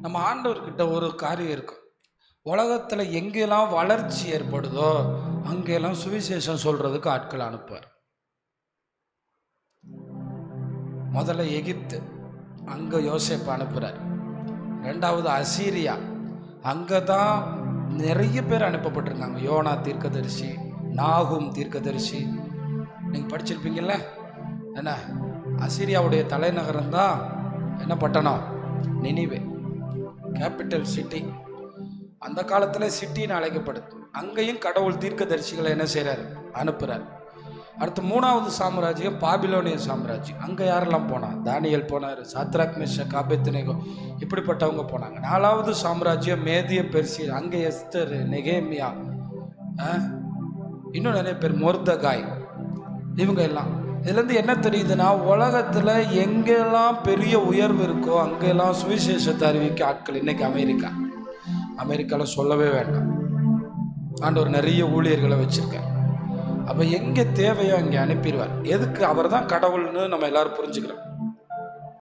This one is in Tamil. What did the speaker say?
நம்ம ஆண்டவர்கிட்ட ஒரு காரியம் இருக்கும். உலகத்தில் எங்கெல்லாம் வளர்ச்சி ஏற்படுதோ அங்கெல்லாம் சுவிசேஷம் சொல்றதுக்கு ஆட்கள் அனுப்புவார். முதல்ல எகிப்து, அங்கே யோசேப்பு அனுப்புகிறார். ரெண்டாவது அசீரியா, அங்கே தான் நிறைய பேர் அனுப்பப்பட்டிருக்காங்க. யோனா தீர்க்கதரிசி, நாகும் தீர்க்கதரிசி, நீங்கள் படிச்சிருப்பீங்கள்ல. என்ன, அசீரியாவுடைய தலைநகரம் தான் என்ன பட்டணம்? Nineveh, capital city. அந்த காலத்தில் சிட்டின்னு அழைக்கப்படுது. அங்கேயும் கடவுள் தீர்க்கதரிசிகளை என்ன செய்கிறார்? அனுப்புகிறார். அடுத்து மூணாவது சாம்ராஜ்யம் பாபிலோனிய சாம்ராஜ்யம். அங்கே யாரெல்லாம் போனாங்க? தானியேல் போனார், சாத்ராக் மேஷாக் ஆபேத்நேகோ, இப்படிப்பட்டவங்க போனாங்க. நாலாவது சாம்ராஜ்யம் மேதிய பெர்சியா. அங்கே எஸ்தர், நெகேமியா, இன்னும் நிறைய பேர், மொர்தகாய், இவங்க எல்லாம். இதுலேருந்து என்ன தெரியுதுன்னா, உலகத்தில் எங்கெல்லாம் பெரிய உயர்வு இருக்கோ அங்கெல்லாம் சுவிசேஷத்தை அறிவிக்க ஆட்கள். இன்னைக்கு அமெரிக்காவில் சொல்லவே வேண்டாம். ஆண்டவர் நிறைய ஊழியர்களை வச்சிருக்கார். அப்போ எங்கே தேவையோ அங்கே அனுப்பிடுவார். எதுக்கு? அவர் தான் கடவுள்னு நம்ம எல்லாரும் புரிஞ்சுக்கிறோம்.